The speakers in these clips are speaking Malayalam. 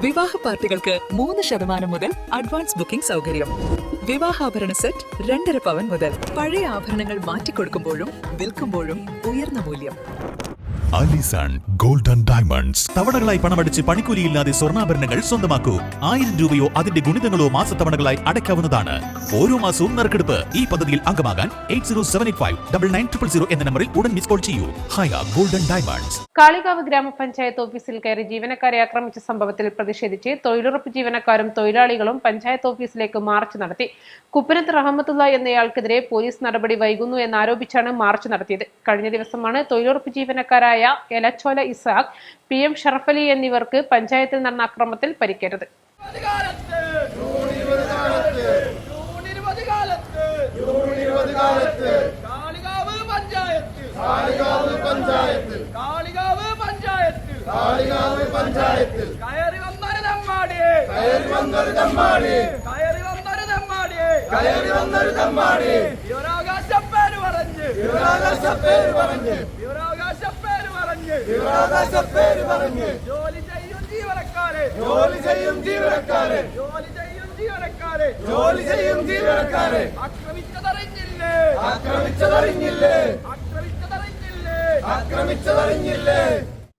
വിവാഹ പാർട്ടികൾക്ക് 3% മുതൽ അഡ്വാൻസ് ബുക്കിംഗ് സൗകര്യം. വിവാഹാഭരണ സെറ്റ് 2.5 പവൻ മുതൽ. പഴയ ആഭരണങ്ങൾ മാറ്റിക്കൊടുക്കുമ്പോഴും വിൽക്കുമ്പോഴും ഉയർന്ന മൂല്യം. Alison golden diamonds. തവണകളായി പണമടിച്ച് പണിക്കൂലിയില്ലാതെ സ്വർണ്ണാഭരണങ്ങൾ സ്വന്തമാക്കൂ. 1000 രൂപയോ അതിന്റെ ഗുണിതങ്ങളോ മാസത്തവണകളായി അടയ്ക്കാവുന്നതാണ്. ഓരോ മാസവും നറുക്കെടുപ്പ്. ഈ പദ്ധതിയിൽ അംഗമാകാൻ 8078599900 എന്ന നമ്പറിൽ ഉടൻ മിസ് കോൾ ചെയ്യൂ. ഹയ ഗോൾഡൻ ഡയമണ്ട്സ്. കാളികാവ് ഗ്രാമപഞ്ചായത്ത് ഓഫീസിൽ കയറി ജീവനക്കാരെ ആക്രമിച്ച സംഭവത്തിൽ പ്രതിഷേധിച്ച് തൊഴിലുറപ്പ് ജീവനക്കാരും തൊഴിലാളികളും പഞ്ചായത്ത് ഓഫീസിലേക്ക് മാർച്ച് നടത്തി. കുപ്പനത്ത് റഹ്മത്തുള്ള എന്നയാൾക്കെതിരെ പോലീസ് നടപടി വൈകുന്നു എന്നാരോപിച്ചാണ് മാർച്ച് നടത്തിയത്. കഴിഞ്ഞ ദിവസമാണ് തൊഴിലുറപ്പ് ജീവനക്കാരായ എലച്ചോല ഇസാഖ്, PM ഷറഫലി എന്നിവർക്ക് പഞ്ചായത്തിൽ നടന്ന അക്രമത്തിൽ പരിക്കേറ്റത്.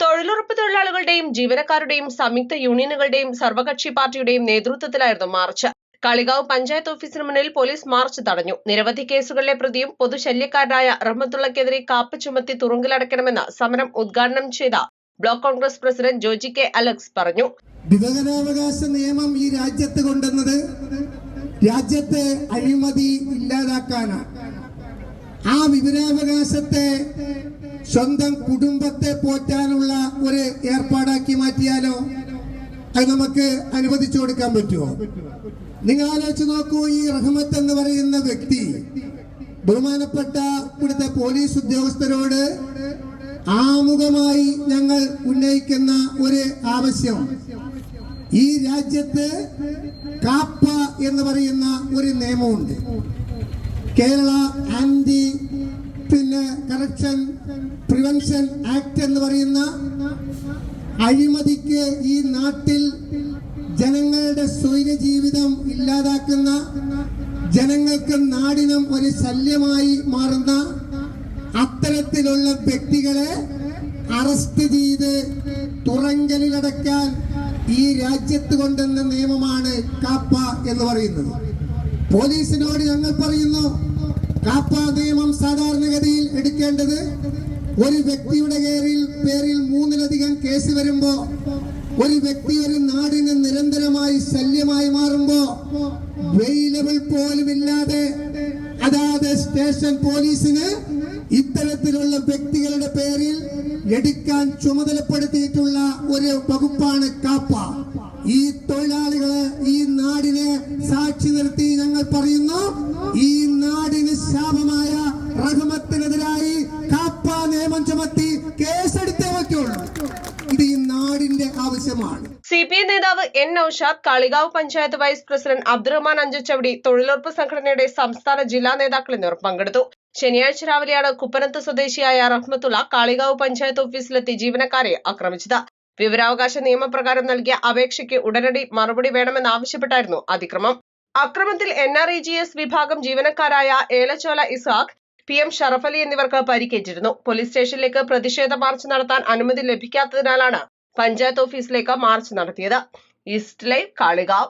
തൊഴിലുറപ്പ് തൊഴിലാളികളുടെയും ജീവനക്കാരുടെയും സംയുക്ത യൂണിയനുകളുടെയും സർവകക്ഷി പാർട്ടിയുടെയും നേതൃത്വത്തിലായിരുന്നു മാർച്ച്. കാളികാവ് പഞ്ചായത്ത് ഓഫീസിന് മുന്നിൽ പോലീസ് മാർച്ച് തടഞ്ഞു. നിരവധി കേസുകളിലെ പ്രതിയും പൊതുശല്യക്കാരനായ റഹ്മത്തുള്ളക്കെതിരെ കാപ്പ ചുമത്തി തുറുങ്കിലടയ്ക്കണമെന്ന് സമരം ഉദ്ഘാടനം ചെയ്ത block Congress president Joji K Alex പറഞ്ഞു. വിവരാവകാശ നിയമം ഈ രാജ്യത്ത് കൊണ്ടുവന്നത് രാജ്യത്തെ അഴിമതി ഇല്ലാതാക്കാനാണ്. ആ വിവരാവകാശത്തെ സ്വന്തം കുടുംബത്തെ പോറ്റാനുള്ള ഒരു ഏർപ്പാടാക്കി മാറ്റിയാലോ? അത് നമുക്ക് അനുവദിച്ചു കൊടുക്കാൻ പറ്റുമോ? നിങ്ങൾ ആലോചിച്ച് നോക്കൂ. ഈ റഹ്മത്ത് എന്ന് പറയുന്ന വ്യക്തി ബഹുമാനപ്പെട്ട ഇവിടുത്തെ പോലീസ് ഉദ്യോഗസ്ഥരോട് ആമുഖമായി ഞങ്ങൾ ഉന്നയിക്കുന്ന ഒരു ആവശ്യം, ഈ രാജ്യത്ത് കാപ്പ എന്ന് പറയുന്ന ഒരു നിയമമുണ്ട്. Kerala anti corruption prevention act എന്ന് പറയുന്ന അഴിമതിക്ക് ഈ നാട്ടിൽ ജനങ്ങളുടെ സ്വൈര ജീവിതം ഇല്ലാതാക്കുന്ന, ജനങ്ങൾക്ക് നാടിനും ഒരു ശല്യമായി മാറുന്ന അത്തരത്തിലുള്ള വ്യക്തികളെ അറസ്റ്റ് ചെയ്ത് തുറങ്കലിലടക്കാൻ ഈ രാജ്യത്ത് കൊണ്ടുവന്ന നിയമമാണ് കാപ്പ എന്ന് പറയുന്നത്. പോലീസിനോട് ഞങ്ങൾ പറയുന്നു, കാപ്പ നിയമം സാധാരണഗതിയിൽ എടുക്കേണ്ടത് ഒരു വ്യക്തിയുടെ പേരിൽ 3-ലധികം കേസ് വരുമ്പോ, ഒരു വ്യക്തി ഒരു നാടിന് നിരന്തരമായി ശല്യമായി മാറുമ്പോ വെയിലബിൾ പോലുമില്ലാതെ അതാത് സ്റ്റേഷൻ പോലീസിന് ഇത്തരത്തിലുള്ള വ്യക്തികളുടെ പേരിൽ എടുക്കാൻ ചുമതലപ്പെടുത്തിയിട്ടുള്ള ഒരു വകുപ്പാണ് കാപ്പ. ഈ തൊഴിലാളികളെ, ഈ നാടിനെ സാക്ഷി നിർത്തി ഞങ്ങൾ പറയുന്നു, ഈ നാടിന് ശാപമായ റഹ്മത്തിനെതിരായി കാപ്പ നിയമം ചുമത്തി കേസെടുത്തേ പറ്റുള്ളൂ. ഇത് ഈ നാടിന്റെ ആവശ്യമാണ്. CPI നേതാവ് N Naushad, Kalikavu panchayat vice president Abdurahman Anchuchavadi, തൊഴിലുറപ്പ് സംഘടനയുടെ സംസ്ഥാന ജില്ലാ നേതാക്കൾ എന്നിവർ പങ്കെടുത്തു. ശനിയാഴ്ച രാവിലെയാണ് കുപ്പനത്ത് സ്വദേശിയായ റഹ്മത്തുള്ള കാളികാവ് പഞ്ചായത്ത് ഓഫീസിലെത്തി ജീവനക്കാരെ ആക്രമിച്ചത്. വിവരാവകാശ നിയമപ്രകാരം നൽകിയ അപേക്ഷയ്ക്ക് ഉടനടി മറുപടി വേണമെന്നാവശ്യപ്പെട്ടായിരുന്നു അതിക്രമം. അക്രമത്തിൽ NREGS വിഭാഗം ജീവനക്കാരായ ഏലച്ചോല ഇസാഖ്, PM ഷറഫലി എന്നിവർക്ക് പരിക്കേറ്റിരുന്നു. പോലീസ് സ്റ്റേഷനിലേക്ക് പ്രതിഷേധ മാർച്ച് നടത്താൻ അനുമതി ലഭിക്കാത്തതിനാലാണ് പഞ്ചായത്ത് ഓഫീസിലേക്ക് മാർച്ച് നടത്തിയത്. East live, Kalikavu.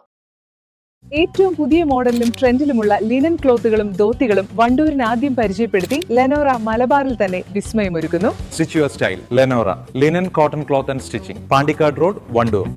ഏറ്റവും പുതിയ മോഡലിലും ട്രെൻഡിലുമുള്ള ലിനൻ ക്ലോത്തുകളും ധോത്തികളും വണ്ടൂരിന് ആദ്യം പരിചയപ്പെടുത്തി ലെനോറ മലബാറിൽ തന്നെ വിസ്മയമൊരുക്കുന്നു. Stitch your style Lenora linen cotton cloth and stitching, Pandikkad road, Wandoor.